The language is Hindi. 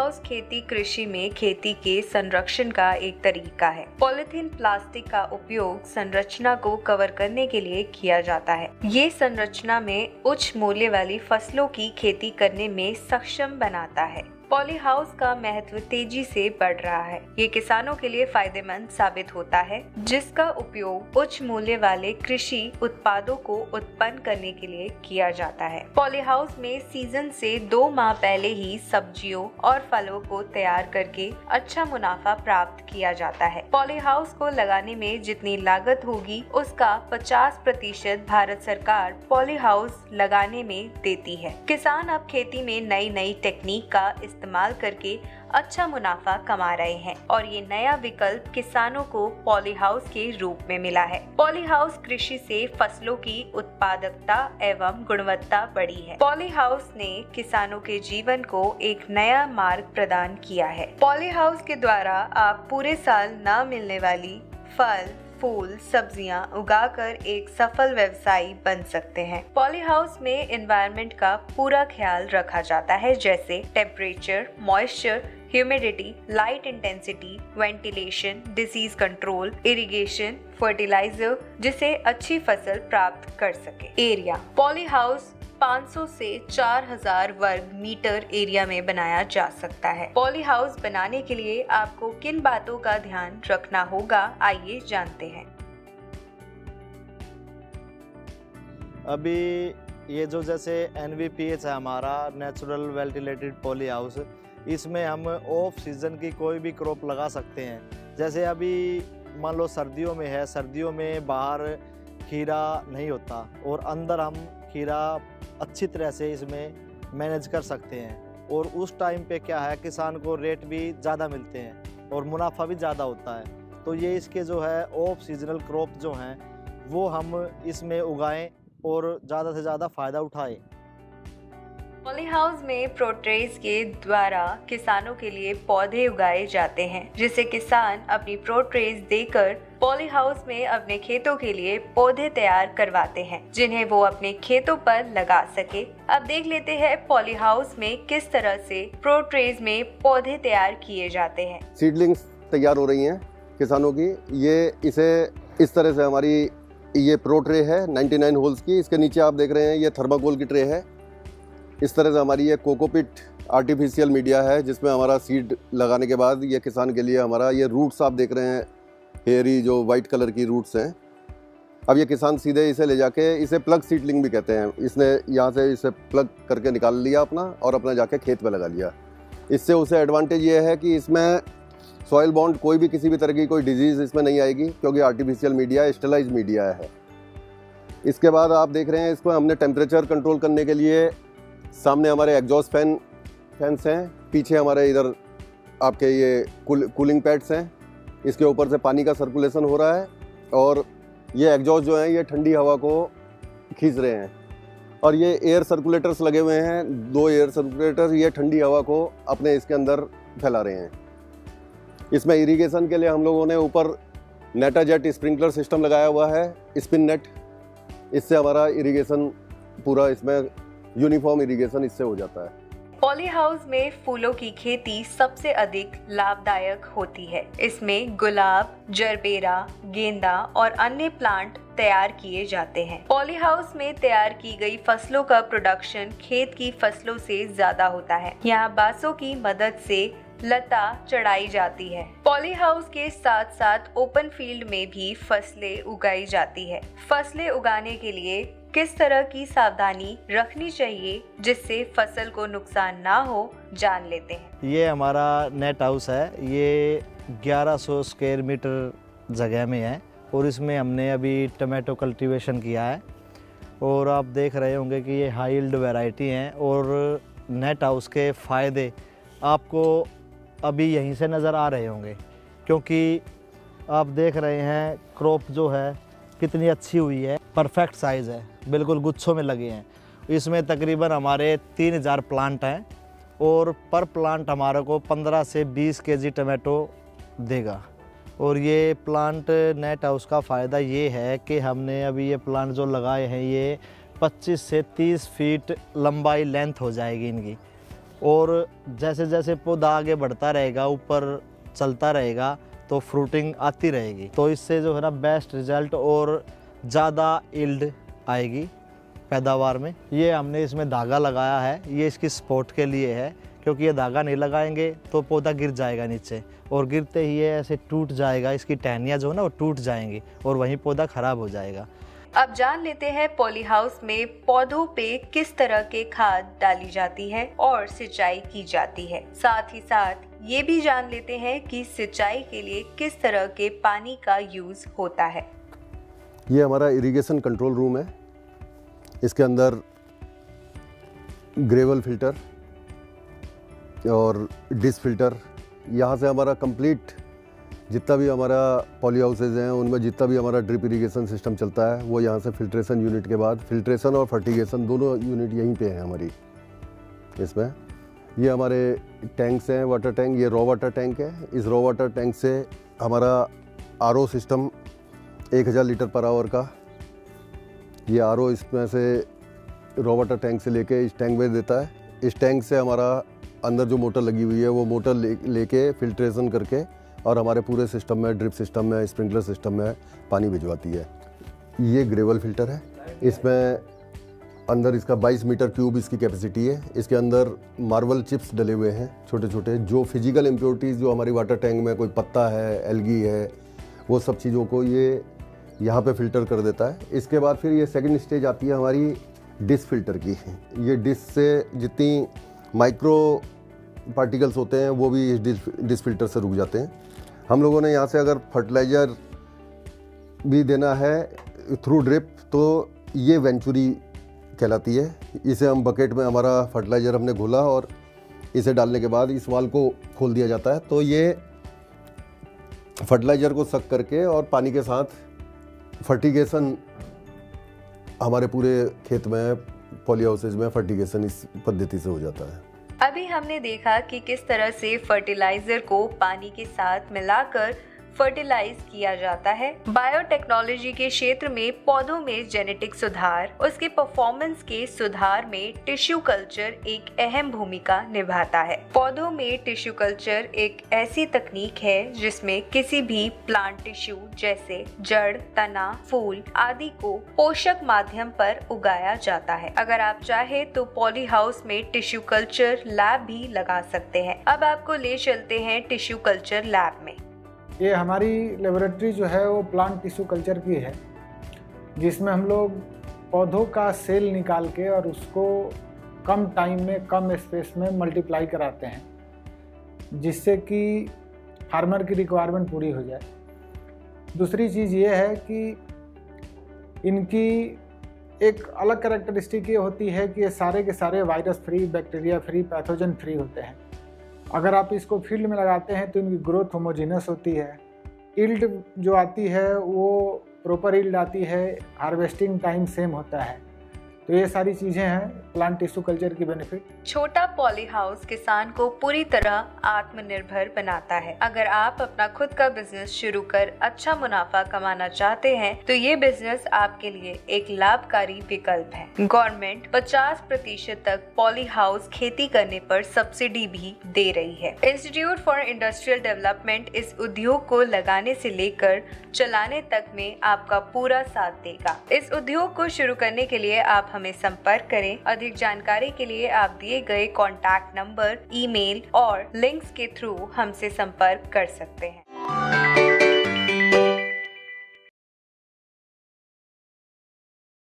पॉलीहाउस खेती कृषि में खेती के संरक्षण का एक तरीका है। पॉलीथीन प्लास्टिक का उपयोग संरचना को कवर करने के लिए किया जाता है। ये संरचना में उच्च मूल्य वाली फसलों की खेती करने में सक्षम बनाता है। पॉलीहाउस का महत्व तेजी से बढ़ रहा है। ये किसानों के लिए फायदेमंद साबित होता है, जिसका उपयोग उच्च मूल्य वाले कृषि उत्पादों को उत्पन्न करने के लिए किया जाता है। पॉलीहाउस में सीजन से 2 माह पहले ही सब्जियों और फलों को तैयार करके अच्छा मुनाफा प्राप्त किया जाता है। पॉलीहाउस को लगाने में जितनी लागत होगी, उसका 50% भारत सरकार पॉलीहाउस लगाने में देती है। किसान अब खेती में नई नई टेक्निक का इस्तेमाल करके अच्छा मुनाफा कमा रहे हैं और ये नया विकल्प किसानों को पॉलीहाउस के रूप में मिला है। पॉलीहाउस कृषि से फसलों की उत्पादकता एवं गुणवत्ता बढ़ी है। पॉलीहाउस ने किसानों के जीवन को एक नया मार्ग प्रदान किया है। पॉलीहाउस के द्वारा आप पूरे साल न मिलने वाली फल, फूल, सब्जियां उगाकर एक सफल व्यवसायी बन सकते हैं। पॉलीहाउस में एनवायरनमेंट का पूरा ख्याल रखा जाता है, जैसे temperature, moisture, humidity, light intensity, ventilation, disease control, irrigation, fertiliser, जिससे अच्छी फसल प्राप्त कर सके। एरिया पॉलीहाउस 500 से 4000 वर्ग मीटर एरिया में बनाया जा सकता है। पॉलीहाउस बनाने के लिए आपको किन बातों का ध्यान रखना होगा, आइए जानते हैं। अभी ये जो जैसे NVPH है हमारा, नेचुरल वेंटिलेटेड पॉली हाउस, इसमें हम ऑफ सीजन की कोई भी क्रॉप लगा सकते हैं। जैसे अभी मान लो सर्दियों में है, सर्दियों में बाहर खीरा नहीं होता और अंदर हम खीरा अच्छी तरह से इसमें मैनेज कर सकते हैं और उस टाइम पे क्या है, किसान को रेट भी ज़्यादा मिलते हैं और मुनाफा भी ज़्यादा होता है। तो ये इसके जो है ऑफ सीजनल क्रॉप जो हैं वो हम इसमें उगाएं और ज़्यादा से ज़्यादा फ़ायदा उठाएं। पॉलीहाउस में प्रोट्रेस के द्वारा किसानों के लिए पौधे उगाए जाते हैं, जिसे किसान अपनी प्रोट्रेस देकर पॉलीहाउस में अपने खेतों के लिए पौधे तैयार करवाते हैं, जिन्हें वो अपने खेतों पर लगा सके। अब देख लेते हैं पॉलीहाउस में किस तरह से प्रोट्रेस में पौधे तैयार किए जाते हैं। सीडलिंग्स तैयार हो रही हैं किसानों की। ये इसे इस तरह से हमारी ये प्रो ट्रे है 99 होल्स की। इसके नीचे आप देख रहे हैं ये थर्माकोल की ट्रे है। इस तरह से हमारी ये कोकोपिट आर्टिफिशियल मीडिया है, जिसमें हमारा सीड लगाने के बाद ये किसान के लिए हमारा ये रूट्स आप देख रहे हैं, हेयरी जो वाइट कलर की रूट्स हैं। अब ये किसान सीधे इसे ले जाके, इसे प्लग सीडलिंग भी कहते हैं, इसने यहाँ से इसे प्लग करके निकाल लिया अपना और अपना जाके खेत में लगा लिया। इससे उसे एडवांटेज ये है कि इसमें सॉइल बॉन्ड कोई भी किसी भी तरह की कोई डिजीज़ इसमें नहीं आएगी, क्योंकि आर्टिफिशियल मीडिया स्टेलाइज मीडिया है। इसके बाद आप देख रहे हैं इसको हमने टेम्परेचर कंट्रोल करने के लिए सामने हमारे एग्जॉस्ट फैंस हैं, पीछे हमारे इधर आपके ये कूलिंग पैड्स हैं। इसके ऊपर से पानी का सर्कुलेशन हो रहा है और ये एग्जॉस्ट जो हैं ये ठंडी हवा को खींच रहे हैं और ये एयर सर्कुलेटर्स लगे हुए हैं, 2 एयर सर्कुलेटर, ये ठंडी हवा को अपने इसके अंदर फैला रहे हैं। इसमें इरिगेशन के लिए हम लोगों ने ऊपर नेटाजेट स्प्रिंकलर सिस्टम लगाया हुआ है, स्पिन नेट। इससे हमारा इरिगेशन पूरा इसमें यूनिफॉर्म इरिगेशन इससे हो जाता है। पॉलीहाउस में फूलों की खेती सबसे अधिक लाभदायक होती है। इसमें गुलाब, जरबेरा, गेंदा और अन्य प्लांट तैयार किए जाते हैं। पॉलीहाउस में तैयार की गई फसलों का प्रोडक्शन खेत की फसलों से ज्यादा होता है। यहाँ बांसों की मदद से लता चढ़ाई जाती है। पॉलीहाउस के साथ साथ ओपन फील्ड में भी फसलें उगाई जाती है। फसलें उगाने के लिए किस तरह की सावधानी रखनी चाहिए जिससे फसल को नुकसान ना हो, जान लेते हैं। ये हमारा नेट हाउस है, ये 1100 स्क्वायर मीटर जगह में है और इसमें हमने अभी टमाटो कल्टीवेशन किया है और आप देख रहे होंगे कि ये हाई यील्ड वैरायटी हैं और नेट हाउस के फ़ायदे आपको अभी यहीं से नज़र आ रहे होंगे, क्योंकि आप देख रहे हैं क्रॉप जो है कितनी अच्छी हुई है, परफेक्ट साइज़ है, बिल्कुल गुच्छों में लगे हैं। इसमें तकरीबन हमारे 3000 प्लांट हैं और पर प्लांट हमारे को 15 से 20 केजी टमाटो देगा। और ये प्लांट नेट हाउस का फ़ायदा ये है कि हमने अभी ये प्लांट जो लगाए हैं ये 25 से 30 फीट लंबाई लेंथ हो जाएगी इनकी। और जैसे जैसे पौधा आगे बढ़ता रहेगा, ऊपर चलता रहेगा, तो फ्रूटिंग आती रहेगी। तो इससे जो है ना बेस्ट रिजल्ट और ज़्यादा यील्ड आएगी पैदावार में। ये हमने इसमें धागा लगाया है, ये इसकी सपोर्ट के लिए है, क्योंकि ये धागा नहीं लगाएंगे तो पौधा गिर जाएगा नीचे, और गिरते ही ये ऐसे टूट जाएगा, इसकी टहनियाँ जो है ना वो टूट जाएंगी और वहीं पौधा खराब हो जाएगा। अब जान लेते हैं पॉली हाउस में पौधों पे किस तरह के खाद डाली जाती है और सिंचाई की जाती है। साथ ही साथ ये भी जान लेते हैं कि सिंचाई के लिए किस तरह के पानी का यूज होता है। ये हमारा इरिगेशन कंट्रोल रूम है। इसके अंदर ग्रेवल फिल्टर और डिस फिल्टर, यहाँ से हमारा कंप्लीट जितना भी हमारा पॉली हाउसेज हैं उनमें जितना भी हमारा ड्रिप इरिगेशन सिस्टम चलता है वो यहाँ से फिल्ट्रेशन यूनिट के बाद, फिल्ट्रेशन और फर्टिगेशन दोनों यूनिट यहीं पे हैं हमारी। इसमें ये हमारे टैंक्स हैं, वाटर टैंक, ये रॉ वाटर टैंक है। इस रॉ वाटर टैंक से हमारा RO system 1000 litre per hour का, ये आरओ इसमें से रॉ वाटर टैंक से लेके इस टैंक में देता है। इस टैंक से हमारा अंदर जो मोटर लगी हुई है वो मोटर लेके फिल्ट्रेशन करके और हमारे पूरे सिस्टम में, ड्रिप सिस्टम में, स्प्रिंकलर सिस्टम में पानी भिजवाती है। ये ग्रेवल फिल्टर है। इसमें अंदर इसका 22 मीटर क्यूब इसकी कैपेसिटी है। इसके अंदर मार्बल चिप्स डले हुए हैं छोटे छोटे, जो फिजिकल इम्प्योरिटीज़ जो हमारी वाटर टैंक में कोई पत्ता है, एल्गी है, वो सब चीज़ों को ये यहाँ पे फिल्टर कर देता है। इसके बाद फिर ये सेकंड स्टेज आती है हमारी डिस फिल्टर की। ये डिस से जितनी माइक्रो पार्टिकल्स होते हैं वो भी इस डिस फिल्टर से रुक जाते हैं। हम लोगों ने यहाँ से अगर फर्टिलाइज़र भी देना है थ्रू ड्रिप तो ये वेंचुरी कहलाती है। इसे हम बकेट में, हमारा फर्टिलाइज़र हमने घोला और इसे डालने के बाद इस वाल को खोल दिया जाता है, तो ये फर्टिलाइज़र को सक करके और पानी के साथ फर्टिगेशन हमारे पूरे खेत में, पॉली हाउसेज में फर्टिगेशन इस पद्धति से हो जाता है। अभी हमने देखा कि किस तरह से फर्टिलाइजर को पानी के साथ मिलाकर फर्टिलाइज किया जाता है। बायोटेक्नोलॉजी के क्षेत्र में पौधों में जेनेटिक सुधार, उसके परफॉर्मेंस के सुधार में टिश्यू कल्चर एक अहम भूमिका निभाता है। पौधों में टिश्यू कल्चर एक ऐसी तकनीक है जिसमें किसी भी प्लांट टिश्यू जैसे जड़, तना, फूल आदि को पोषक माध्यम पर उगाया जाता है। अगर आप चाहे तो पॉली हाउस में टिश्यू कल्चर लैब भी लगा सकते हैं। अब आपको ले चलते हैं टिश्यू कल्चर लैब में। ये हमारी लेबोरेटरी जो है वो प्लांट टिश्यू कल्चर की है, जिसमें हम लोग पौधों का सेल निकाल के और उसको कम टाइम में, कम स्पेस में मल्टीप्लाई कराते हैं, जिससे कि फार्मर की रिक्वायरमेंट पूरी हो जाए। दूसरी चीज़ ये है कि इनकी एक अलग कैरेक्टरिस्टिक ये होती है कि ये सारे के सारे virus free, bacteria free, pathogen free होते हैं। अगर आप इसको फील्ड में लगाते हैं तो इनकी ग्रोथ होमोजेनस होती है, यील्ड जो आती है वो प्रॉपर यील्ड आती है, हार्वेस्टिंग टाइम सेम होता है। तो ये सारी चीज़ें हैं प्लांट टिश्यू कल्चर की बेनिफिट। छोटा पॉली हाउस किसान को पूरी तरह आत्मनिर्भर बनाता है। अगर आप अपना खुद का बिजनेस शुरू कर अच्छा मुनाफा कमाना चाहते हैं तो ये बिजनेस आपके लिए एक लाभकारी विकल्प है। गवर्नमेंट 50% तक पॉली हाउस खेती करने पर सब्सिडी भी दे रही है। इंस्टीट्यूट फॉर इंडस्ट्रियल डेवलपमेंट इस उद्योग को लगाने से लेकर चलाने तक में आपका पूरा साथ देगा। इस उद्योग को शुरू करने के लिए आप हमें संपर्क करें। अधिक जानकारी के लिए आप दिए गए कॉन्टैक्ट नंबर, ईमेल और लिंक्स के थ्रू हमसे संपर्क कर सकते हैं।